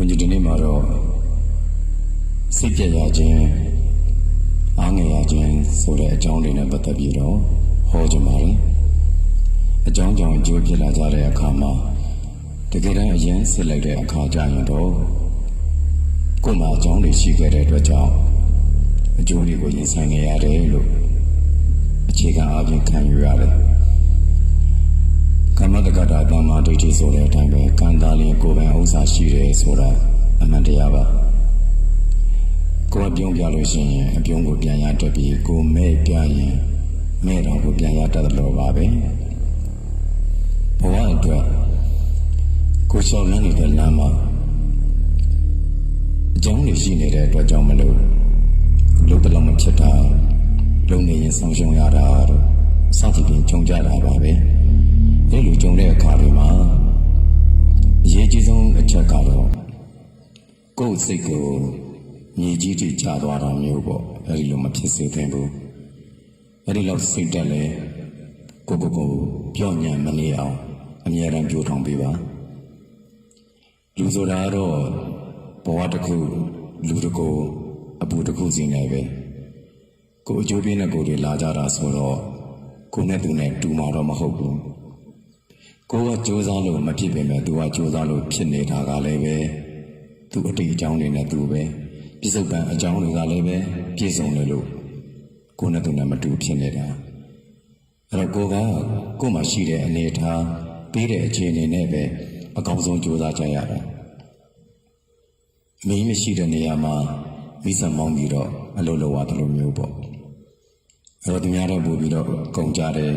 ဝန်ကြီးဒီနေ့မှာတော့စိတ်ကြရခြင်းအားငယ်ရခြင်းဆိုတဲ့အကြောင်းတွေနဲ့ပတ်သက်ပြီးတော့ဟောကြပါတယ်အကြောင်းကြောင့်အကျိုးဖြစ်လာကြတဲ့အခါမှာတကယ်တမ်းအရင်စစ်လိုက်တဲ့အခါကျရင်တော့ကိုယ်မှာအကြောင်းတွေရှိခဲ့တဲ့အတွက်ကြောင့်အကျိုးတွေကိုရင်ဆိုင်နေရတယ်လို့အခြေခံအပြင်ခံယူရတယ်ကမ္မတက္ကတာတမ္မာဒိဋ္ဌိဆိုတဲ့အတိုင်းပဲကံတာလျင်ကိုယ်ပိုင်ဥစ္စာရှိတယ်ဆိုတာအမှန်တရားပါကိုယ်ပြုံးပြလို့ရှိရင်အပြုံးကိုပြန်ရတတ်ပြီးကိုယ်မဲ့ပြရင်မဲ့တော်ကိုပြန်ရတတ်တယ်လို့ပါပဲဘဝအတွက်ကိုယ်ရှောင်နေတဲ့လမ်းမှာအကြောင်းတွေရှိနေတဲ့အတွက်ကြောင့်မလို့လုံးတလုံးမဖြစ်တာလုံးနေရင်ဆောင်ရှုံရတာတော့စသဖြင့်ကြုံကြတာပါပဲဒီလိုကြုံတဲ့အခါတွေမှာအရေးကြီးဆုံးအချက်ကတော့ကိုယ်စိတ်ကိုညီကြီးတိချသွားတာမျိုးပေါ့အဲဒီလိုမဖြစ်စေသင့်ဘူးအဲဒီလောက်စိတ်တက်လဲကိုပြော့ညံ့မနေအောင်အမြဲတမ်းကြိုးထောင်ပေးပါလူဆိုတာတော့ဘဝတစ်ခုလူတစ်ခုအပူတစ်ခုစီနေပဲကိုအကျိုးပြင်းတဲ့ကိုတွေလာကြတာဆိုတော့ကိုနဲ့သူနဲ့တူမှာတော့မဟုတ်ဘူးကိုကကြိုးစားလို့မဖြစ်ပေမဲ့သူကကြိုးစားလို့ဖြစ်နေတာကလည်းပဲသူအတိတ်အကြောင်းတွေနဲ့သူပဲပြစ္ဆုတ်ပံအကြောင်းတွေကလည်းပဲပြည့်စုံတယ်လို့ကိုနဲ့သူနဲ့မတူဖြစ်နေတာအဲ့တော့ကိုမှရှိတဲ့အနေအထားပေးတဲ့အခြေအနေနဲ့ပဲအကောင်းဆုံးကြိုးစားကြရတာမင်းမရှိတဲ့နေရာမှာမိစံမောင်းပြီးတော့အလုပ်လုပ်ရတယ်လို့မျိုးပေါ့အဲ့တော့သူများတော့ပို့ပြီးတော့ကုန်ကြတယ်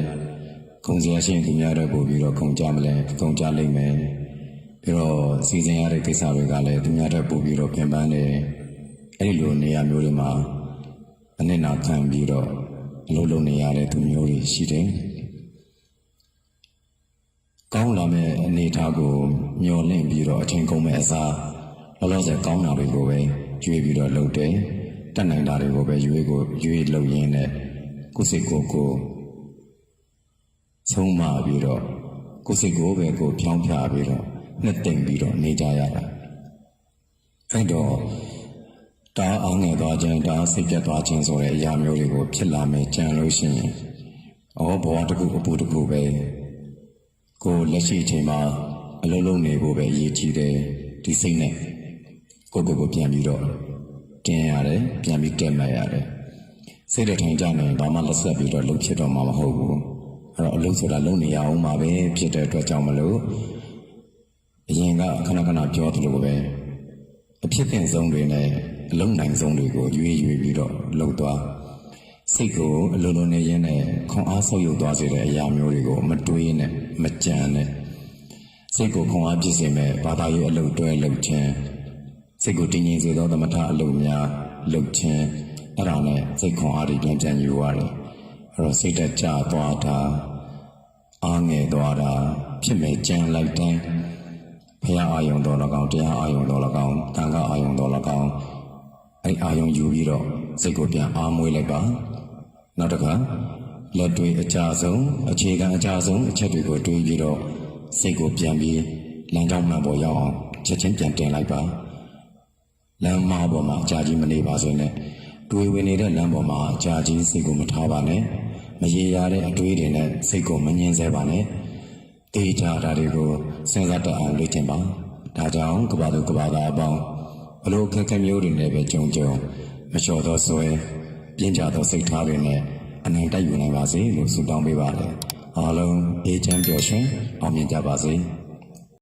ကုန်စရာရှိရင်သူများတော့ပို့ပြီးတော့ကုန်ကြမလဲကုန်ကြလိမ့်မယ်ပြီးတော့စီစဉ်ရတဲ့ကိစ္စတွေကလည်းသူများတော့ပို့ပြီးတော့ပြင်ပန်းတယ်အဲ့ဒီလိုနေရာမျိုးတွေမှာအနစ်နာခံပြီးတော့အလုပ်လုပ်နေရတဲ့သူမျိုးတွေရှိတယ်ကောင်းလာမဲ့အနေအထားကိုမျှော်လင့်ပြီးတော့အချိန်ကုန်မဲ့အစားလောလောဆယ်ကောင်းတာတွေကိုပဲရွေးပြီးတော့လုပ်တယ်တတ်နိုင်တာတွေကိုပဲရွေးလုပ်ရင်းနဲ့ကိုယ်စိတ်ကိုဆုံးမပြီးတော့ကိုယ်စိတ်ကိုပဲကိုဖြောင်းဖြပြီးတော့နှစ်သိမ့်ပြီးတော့နေကြရတာအဲ့တော့ဒါအောင်ငယ်သွားခြင်းဒါစိတ်ပြတ်သွားခြင်းဆိုတဲ့အရာမျိုးတွေကိုဖြစ်လာမယ်ကြံလို့ရှိရင်ဘဝတစ်ခုအပူတစ်ခုပဲကိုလက်ရှိအချိန်မှာအလုံးလုံးနေဖို့ပဲအရေးကြီးတယ်ဒီစိတ်နဲ့ကိုပြန်ပြီးတော့တင်းရတယ်ပြန်ပြီးတက်မှတ်ရတယ်စိတ်တထိုင်ကြနေဘာမှလက်ဆက်ပြီးတော့လှုပ်ဖြစ်တော့မှာမဟုတ်ဘူးအဲ့တော့အလုပ်ဆိုတာလုပ်နေရအောင်ပါပဲဖြစ်တဲ့အတွက်ကြောင့်မလို့အရင်ကခဏပြောသလိုပဲအဖြစ်တင်ဆုံးတွေနဲ့အလုံးနိုင်ဆုံးတွေကိုရွေးပြီးတော့လှုပ်သွားစိတ်ကိုအလုံးလုံးနေရင်းနဲ့ခွန်အားဆုပ်ယုပ်သွားစေတဲ့အရာမျိုးတွေကိုမတွေးနဲ့မကြံနဲ့စိတ်ကိုခွန်အားပြည့်စေမဲ့ဘာသာရေးအလုပ်တွဲလုပ်ခြင်းစိတ်ကိုတည်ငြိမ်စေသောသမထအလုပ်များလုပ်ခြင်းအဲ့ဒါနဲ့စိတ်ခွန်အားတွေပြန်ယူရတယ်အဲ့တော့စိတ်တက်ကြသွားတာအားငယ်သွားတာဖြစ်မဲ့ကြံလိုက်တိုင်းဘုရားအာယုံတော်၎င်းတရားအာယုံတော်၎င်းသံဃာအာယုံတော်၎င်းအဲ့အာယုံယူပြီးတော့စိတ်ကိုပြန်အားမွေးလိုက်ပါနောက်တစ်ခါလက်တွေအကြဆုံးအခြေခံအကြဆုံးအချက်တွေကိုတွေးပြီးတော့စိတ်ကိုပြန်ပြီးလမ်းကြောင်းမှန်ပေါ်ရောက်အောင်ချက်ချင်းပြန်တင်လိုက်ပါလမ်းမပေါ်မှာအကြာကြီးမနေပါစေနဲ့တွေးဝင်နေတဲ့လမ်းပေါ်မှာအကြာကြီးစိတ်ကိုမထားပါနဲ့မရေရာတဲ့အတွေးတွေနဲ့စိတ်ကိုမငြင်းဆဲပါနဲ့တေးကြတာတွေကိုစဉ်းစားတတ်အောင်လေ့ကျင့်ပါဒါကြောင့်ကဘာသူကဘာသာအပေါင်းဘလို့ခက်ခဲမျိုးတွေနဲ့ပဲကြုံမလျှော်သောဆွဲပြင်းကြသောစိတ်ထားတွေနဲ့အနိုင်တိုက်ယူနိုင်ပါစေလို့ဆုတောင်းပေးပါတယ်အားလုံးအေးချမ်းပျော်ရွှင်အောင်မြင်ကြပါစေ